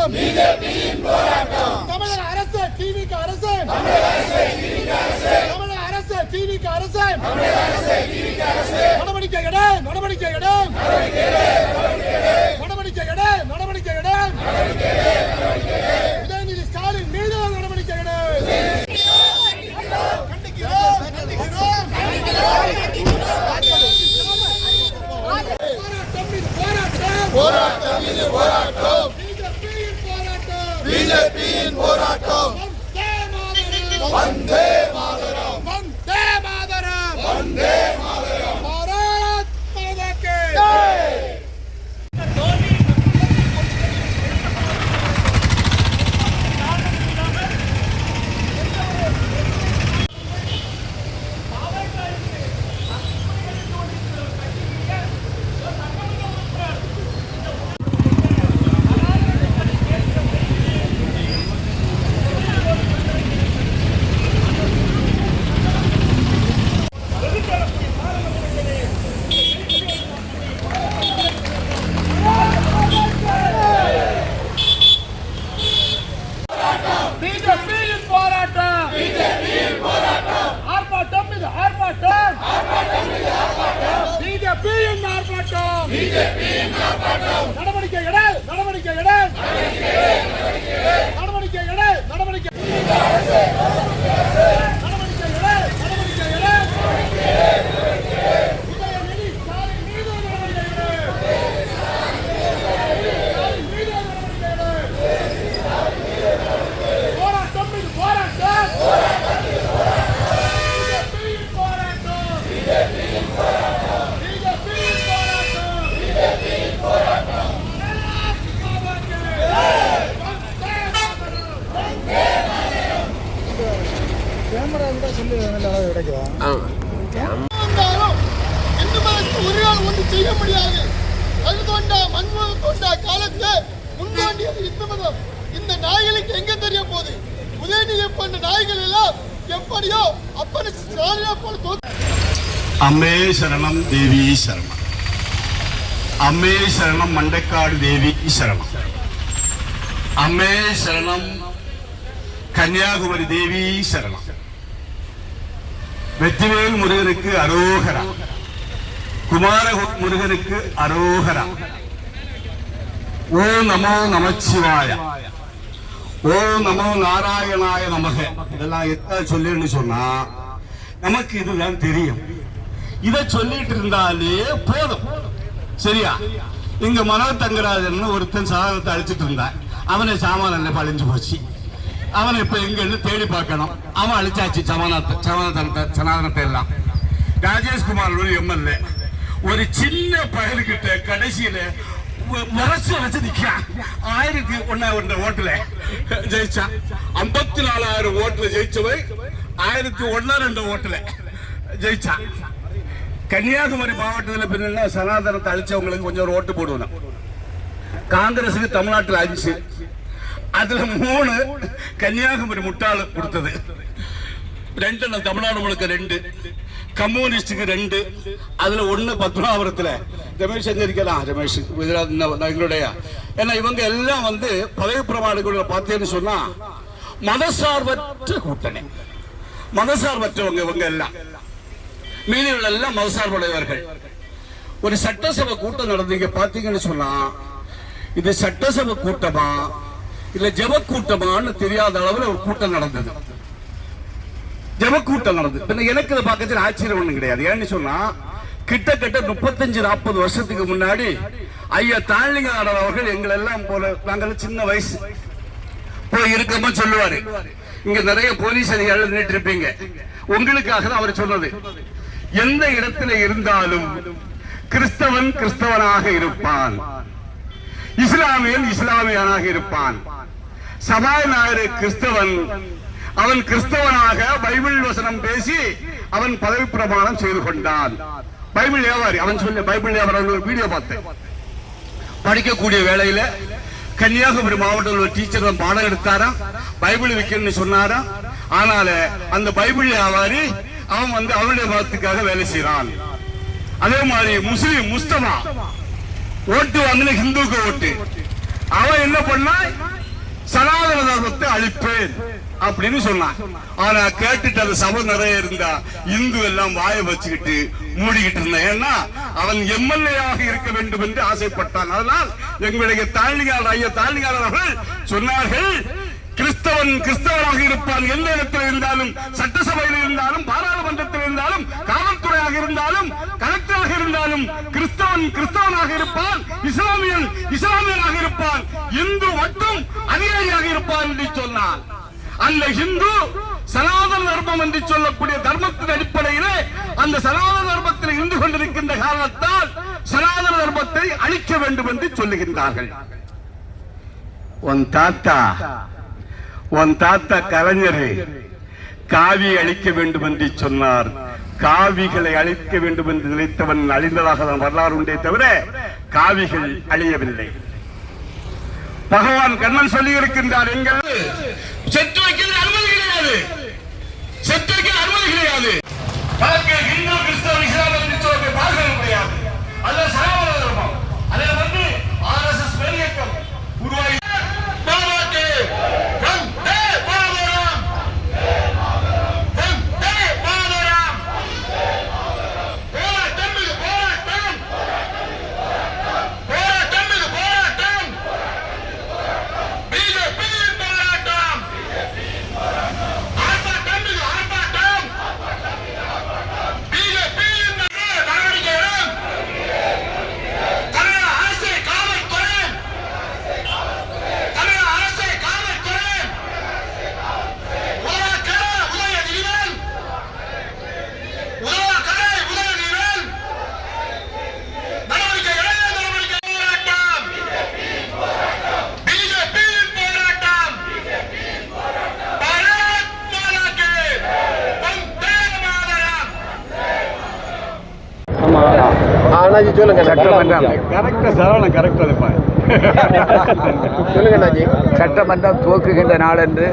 தமிழக அரசு டிவிக்கு அரசு தமிழக அரசு டிவிக்கு அரசு நடவடிக்கை எடு நடவடிக்கை எடு நடவடிக்கை எடு நடவடிக்கை எடு உதயநிதி ஸ்டாலின் மீது நடவடிக்கை எடு. போராட்டம் இது போராட்டம், பிஜேபியின் போராட்டம். வந்தே மாதரம், வந்தே மாதரம், வந்தே மாதரம். பாரத் மாதா கி ஜெய். நடவடிக்கை எடு நடவடிக்கை எடு நடவடிக்கை எடு நடவடிக்கை நடவடிக்கை எடு நடவடிக்கை எடு உதயநிதி ஸ்டாலின் மீது நடவடிக்கை எடு ஸ்டாலின் மீது நடவடிக்கை எடு. போராட்டம் இது போராட்டம், பிஜேபியின் போராட்டம், பிஜேபியின் போராட்டம். கேமரா விட சொல்லி கிடைக்கும். ஒரு நாள் ஒன்று செய்ய முடியாது. அது தோண்டா மண்முகம் தோண்டா காலத்துல முன்தோண்டியது இந்து மதம். இந்த நாய்களுக்கு எங்க தெரிய போகுது? உதயநிதி பண்ண நாய்கள் எல்லாம் எப்படியோ அப்படி ஸ்டாலினா போல அம்மே சரணம் தேவி சரணம், அம்மே சரணம் மண்டைக்காடு தேவி சரணம், அம்மே சரணம் கன்னியாகுமரி தேவி சரணம். வெற்றிவேல் முருகனுக்கு அரோகரா, குமார முருகனுக்கு அரோகரா. ஓ நமோ நமச்சிவாய, ஓ நமோ நாராயணாய நமக. இதெல்லாம் எத்தனை சொல்லின்னு சொன்னா நமக்கு இதுதான் தெரியும். இதை சொல்லிட்டு இருந்தாலே போதும், சரியா? இங்க மனோ தங்கராஜன் ஒருத்தன் சாதனத்தை அழிச்சிட்டு இருந்தான். அவனை சாமான பழிஞ்சு போச்சு. அவனை இப்ப எங்க தேடி பார்க்கணும். அவன் அழிச்சாச்சு சனாதனத்தை எல்லாம். ராஜேஷ்குமார் ஒரு எம்எல்ஏ ஒரு சின்ன பயலுக்கிட்ட கடைசியில முரசு வச்சு நிக்கிறான். 1001 ஓட்டுல ஜெயிச்சான். 54,000 ஓட்டுல ஜெயிச்சவை 1001-2 ஓட்டுல ஜெயிச்சான். கன்னியாகுமரி மாவட்டத்தில் பின்ன சனாதனத்தை அழிச்சவங்களுக்கு கொஞ்சம் ஒரு ஓட்டு போடுவோம். காங்கிரஸுக்கு தமிழ்நாட்டில் 5, அதுல 3 கன்னியாகுமரி முட்டாளு கொடுத்தது. 2 தமிழ்நாடு முழுக்க 2, கம்யூனிஸ்டுக்கு 2, அதுல 1 பத்மநாபுரத்துல ரமேஷ் செஞ்சிருக்கலாம். ரமேஷ் எங்களுடைய ஏன்னா இவங்க எல்லாம் பதவி பிரமாணங்களை பார்த்தேன்னு சொன்னா மதசார்பற்ற கூட்டணி, மதசார்பற்றவங்க இவங்க எல்லாம். மீனவர்கள் எல்லாம் மதசார்புடையவர்கள். ஒரு சட்டசபை கூட்டம் நடந்தீங்க பாத்தீங்கன்னு சொன்னா இது சட்டசபை கூட்டமா இல்ல ஜப கூட்டமான்னு தெரியாத அளவுல ஒரு கூட்டம் நடந்தது. ஜப கூட்டம் நடந்தது. எனக்கு இதை பார்க்கறது ஆச்சரியம் ஒண்ணும் கிடையாது. ஏன்னு சொன்னா கிட்டத்தட்ட 35-40 வருஷத்துக்கு முன்னாடி ஐயா தாழ்லிங்காரர் அவர்கள் எங்களை எல்லாம் போல, நாங்கள் சின்ன வயசு போய் இருக்கமா சொல்லுவாரு. இங்க நிறைய போலீஸ் அதிகாரிகள் நின்றுட்டு இருப்பீங்க. உங்களுக்காக தான் அவர் சொன்னது, எந்த இடத்துல இருந்தாலும் கிறிஸ்தவன் கிறிஸ்தவனாக இருப்பான், இஸ்லாமியன் இஸ்லாமியனாக இருப்பான். சபாநாயகர் கிறிஸ்தவன், அவன் கிறிஸ்தவனாக பைபிள் வசனம் பேசி அவன் பதவி பிரமாணம் செய்து கொண்டான். பைபிள் வியாபாரி அவன் சொல்லி பைபிள் வியாபாரம் வீடியோ பார்த்தேன். படிக்கக்கூடிய வேளையில கன்னியாகுமரி மாவட்டத்தில் ஒரு டீச்சர் தான் பாடம் எடுத்தாராம், பைபிள் விற்கணும்னு சொன்னாராம். ஆனால அந்த பைபிள் வியாபாரி அவன் அவனுடைய மதத்துக்காக வேலை செய்யறான். அதே மாதிரி முஸ்லிம் முஸ்தபா ஓட்டு வாங்கின ஹிந்துக்கு ஓட்டு, அவன் என்ன பண்ணா சனாதன தர்மத்தை அழிப்பேன் அப்படின்னு சொன்னான். ஆனா கேட்டுட்டு அது சபை நிறைய இருந்தா இந்து எல்லாம் வாய வச்சுக்கிட்டு மூடிக்கிட்டு இருந்தான். ஏன்னா அவன் எம்எல்ஏவாக இருக்க வேண்டும் என்று ஆசைப்பட்டான். அதனால் எங்களுடைய தாழ்நிகாரர் அவர்கள் சொன்னார்கள், கிறிஸ்தவன் கிறிஸ்தவனாக இருப்பான். எந்த இடத்தில் இருந்தாலும், சட்டசபையில் இருந்தாலும், பாராளுமன்றத்தில் இருந்தாலும், காவல்துறையாக இருந்தாலும், கலெக்டராக இருந்தாலும் கிறிஸ்தவன் கிறிஸ்தவனாக இருப்பான், இஸ்லாமியன் இஸ்லாமியனாக இருப்பான், இந்து மட்டும் அநியாயியாக இருப்பான் என்று சொன்னான். அந்த இந்து சனாதன தர்மம் என்று சொல்லக்கூடிய தர்மத்தின் அடிப்படையிலே அந்த சனாதன தர்மத்தில் இருந்து கொண்டிருக்கின்ற காரணத்தால் சனாதன தர்மத்தை அழிக்க வேண்டும் என்று சொல்லுகின்றார்கள். உன் தாத்தா கலைஞர் காவி அழிக்க வேண்டும் என்று சொன்னார். காவிகளை அழிக்க வேண்டும் என்று நினைத்தவன் அழிந்ததாக வரலாறு உண்டே தவிர காவிகள் அழியவில்லை. பகவான் கண்ணன் சொல்லி இருக்கின்றார், எங்கள் செத்து வைக்கிறது அனுமதி கிடையாது, செத்து வைக்க அனுமதி கிடையாது. இந்து கிறிஸ்தவ இஸ்லாம் என்று சொல்ல பாதுகாப்பு கிடையாது. அல்ல சனாதன தர்மம். அதை வந்து RSS இயக்கம் உருவாகி சட்டமன்றம் துவக்குகின்ற நாளன்று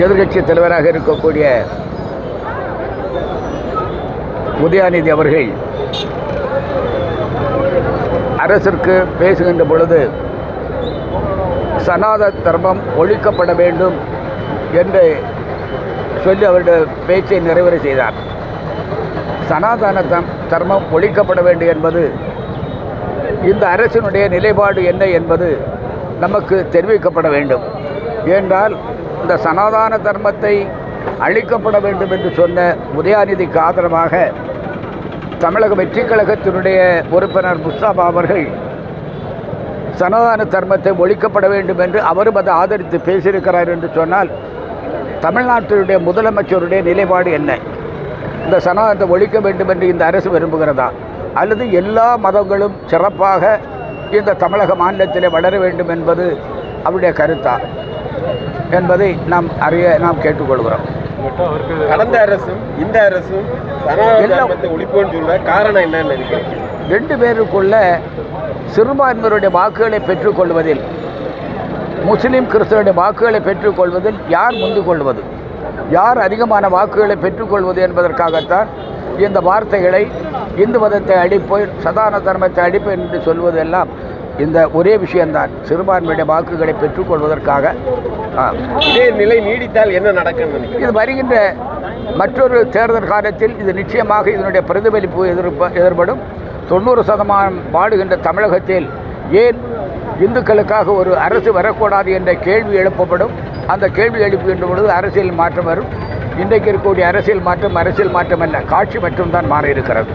எதிர்கட்சி தலைவராக இருக்கக்கூடிய உதயாநிதி அவர்கள் அரசிற்கு பேசுகின்ற பொழுது சனாதன தர்மம் ஒழிக்கப்பட வேண்டும் என்று சொல்லி அவருடைய பேச்சை நிறைவேற செய்தார். சனாதன தர்மம் ஒழிக்கப்பட வேண்டும் என்பது இந்த அரசினுடைய நிலைப்பாடு என்ன என்பது நமக்கு தெரிவிக்கப்பட வேண்டும். ஏனென்றால் இந்த சனாதன தர்மத்தை அழிக்கப்பட வேண்டும் என்று சொன்ன உதயாநிதிக்கு ஆதரவாக தமிழக வெற்றி கழகத்தினுடைய உறுப்பினர் முஸ்தபா அவர்கள் சனாதன தர்மத்தை ஒழிக்கப்பட வேண்டும் என்று அவரும் அதை ஆதரித்து பேசியிருக்கிறார் என்று சொன்னால் தமிழ்நாட்டினுடைய முதலமைச்சருடைய நிலைப்பாடு என்ன? இந்த சனாதனத்தை ஒழிக்க வேண்டும் என்று இந்த அரசு விரும்புகிறதா, அல்லது எல்லா மதங்களும் சிறப்பாக இந்த தமிழக மாநிலத்திலே வளர வேண்டும் என்பது அவருடைய கருத்தா என்பதை நாம் கேட்டுக்கொள்கிறோம். கடந்த அரசும் இந்த அரசும் சனாதனத்தை ஒழிப்போன்னு சொல்ல காரணம் என்னன்னு நினைக்கிறேன்? ரெண்டு பேருக்குள்ள சிறுபான்மையினருடைய வாக்குகளை பெற்றுக்கொள்வதில், முஸ்லீம் கிறிஸ்தவருடைய வாக்குகளை பெற்றுக்கொள்வதில் யார் முந்து கொள்வது, யார் அதிகமான வாக்குகளை பெற்றுக்கொள்வது என்பதற்காகத்தான் இந்த வார்த்தைகளை இந்து மதத்தை அழிப்போய் சனாதன தர்மத்தை அழிப்போய் என்று சொல்வதெல்லாம் இந்த ஒரே விஷயம்தான், சிறுபான்மையுடைய வாக்குகளை பெற்றுக்கொள்வதற்காக. இதே நிலை நீடித்தால் என்ன நடக்கும்? இது வருகின்ற மற்றொரு தேர்தல் காலத்தில் இது நிச்சயமாக இதனுடைய பிரதிபலிப்பு எதிர்படும். 90% வாழுகின்ற தமிழகத்தில் ஏன் இந்துக்களுக்காக ஒரு அரசு வரக்கூடாது என்ற கேள்வி எழுப்பப்படும். அந்த கேள்வி எழுப்புகின்ற பொழுது அரசியல் மாற்றம் வரும். இன்றைக்கு இருக்கக்கூடிய அரசியல் மாற்றம் அல்ல, காட்சி மட்டும்தான் மாற இருக்கிறது.